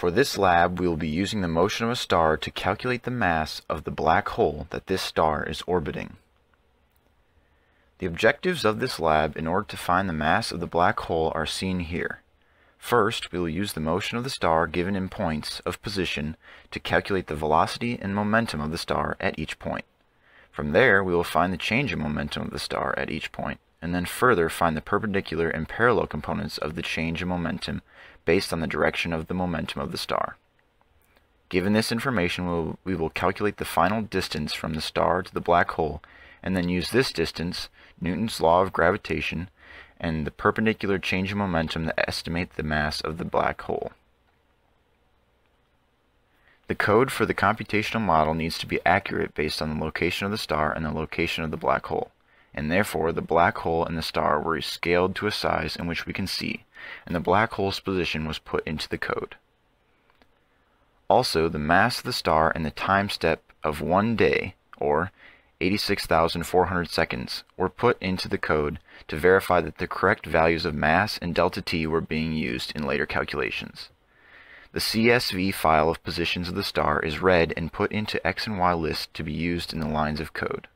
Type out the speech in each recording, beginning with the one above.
For this lab, we will be using the motion of a star to calculate the mass of the black hole that this star is orbiting. The objectives of this lab in order to find the mass of the black hole are seen here. First, we will use the motion of the star given in points of position to calculate the velocity and momentum of the star at each point. From there, we will find the change in momentum of the star at each point, and then further find the perpendicular and parallel components of the change in momentum based on the direction of the momentum of the star. Given this information, we will calculate the final distance from the star to the black hole, and then use this distance, Newton's law of gravitation, and the perpendicular change in momentum to estimate the mass of the black hole. The code for the computational model needs to be accurate based on the location of the star and the location of the black hole, and therefore the black hole and the star were scaled to a size in which we can see, and the black hole's position was put into the code. Also, the mass of the star and the time step of 1 day, or 86,400 seconds, were put into the code to verify that the correct values of mass and delta t were being used in later calculations. The CSV file of positions of the star is read and put into X and Y lists to be used in the lines of code.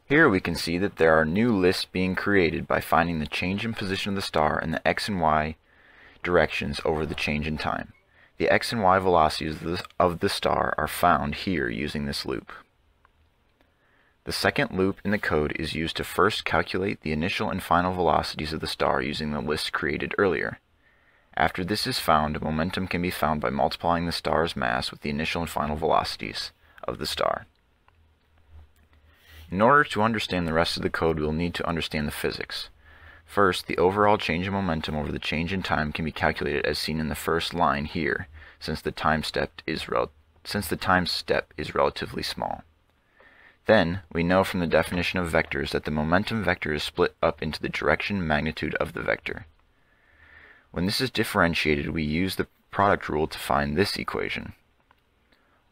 Here we can see that there are new lists being created by finding the change in position of the star and the X and Y directions over the change in time. The X and Y velocities of the star are found here using this loop. The second loop in the code is used to first calculate the initial and final velocities of the star using the list created earlier. After this is found, momentum can be found by multiplying the star's mass with the initial and final velocities of the star. In order to understand the rest of the code, we will need to understand the physics. First, the overall change in momentum over the change in time can be calculated as seen in the first line here, since the time step is relatively small. Then, we know from the definition of vectors that the momentum vector is split up into the direction magnitude of the vector. When this is differentiated, we use the product rule to find this equation.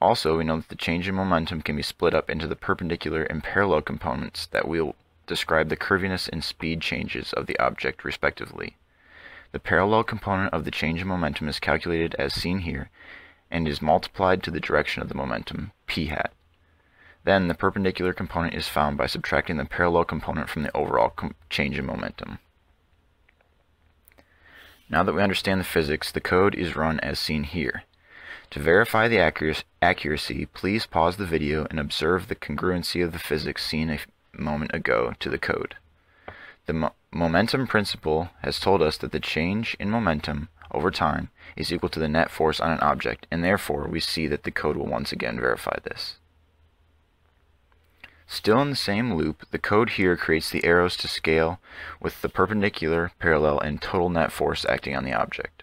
Also, we know that the change in momentum can be split up into the perpendicular and parallel components that will describe the curviness and speed changes of the object respectively. The parallel component of the change in momentum is calculated as seen here and is multiplied to the direction of the momentum, p hat. Then the perpendicular component is found by subtracting the parallel component from the overall change in momentum. Now that we understand the physics, the code is run as seen here. To verify the accuracy, please pause the video and observe the congruency of the physics seen a moment ago to the code. The momentum principle has told us that the change in momentum over time is equal to the net force on an object, and therefore we see that the code will once again verify this. Still in the same loop, the code here creates the arrows to scale with the perpendicular, parallel, and total net force acting on the object.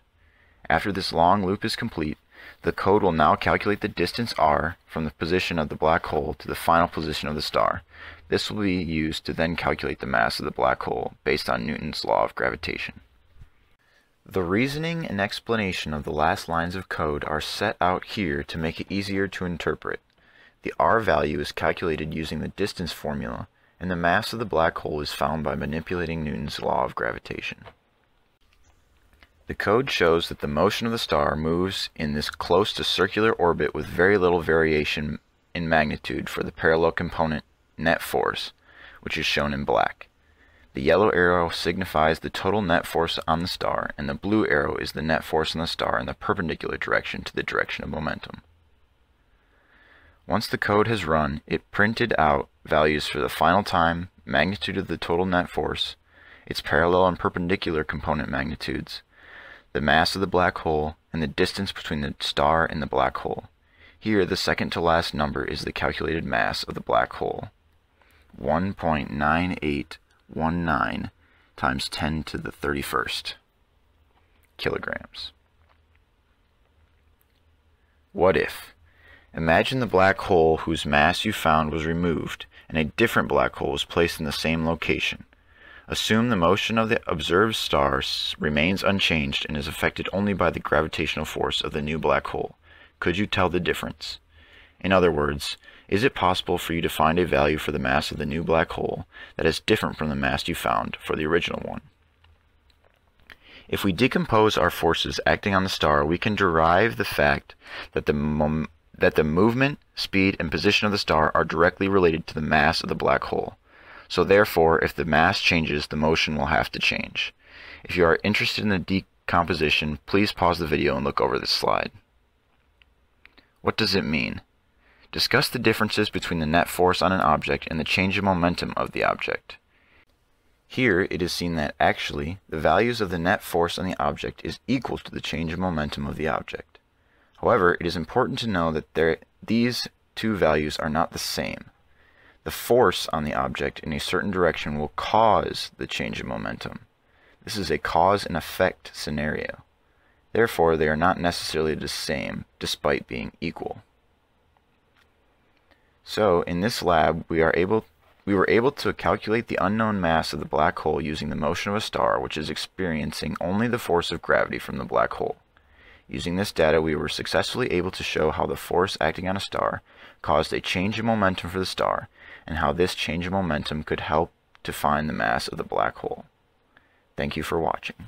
After this long loop is complete, the code will now calculate the distance r from the position of the black hole to the final position of the star. This will be used to then calculate the mass of the black hole based on Newton's law of gravitation. The reasoning and explanation of the last lines of code are set out here to make it easier to interpret. The r value is calculated using the distance formula, and the mass of the black hole is found by manipulating Newton's law of gravitation. The code shows that the motion of the star moves in this close to circular orbit with very little variation in magnitude for the parallel component net force, which is shown in black. The yellow arrow signifies the total net force on the star, and the blue arrow is the net force on the star in the perpendicular direction to the direction of momentum. Once the code has run, it printed out values for the final time, magnitude of the total net force, its parallel and perpendicular component magnitudes, the mass of the black hole, and the distance between the star and the black hole. Here, the second to last number is the calculated mass of the black hole, 1.9819 times 10 to the 31st kilograms. What if? Imagine the black hole whose mass you found was removed, and a different black hole was placed in the same location. Assume the motion of the observed star remains unchanged and is affected only by the gravitational force of the new black hole. Could you tell the difference? In other words, is it possible for you to find a value for the mass of the new black hole that is different from the mass you found for the original one? If we decompose our forces acting on the star, we can derive the fact that the movement, speed, and position of the star are directly related to the mass of the black hole. So therefore, if the mass changes, the motion will have to change. If you are interested in the decomposition, please pause the video and look over this slide. What does it mean? Discuss the differences between the net force on an object and the change in momentum of the object. Here it is seen that actually the values of the net force on the object is equal to the change in momentum of the object. However, it is important to know that these two values are not the same. The force on the object in a certain direction will cause the change in momentum. This is a cause and effect scenario. Therefore, they are not necessarily the same despite being equal. So, in this lab, we were able to calculate the unknown mass of the black hole using the motion of a star, which is experiencing only the force of gravity from the black hole. Using this data, we were successfully able to show how the force acting on a star caused a change in momentum for the star, and how this change in momentum could help to find the mass of the black hole. Thank you for watching.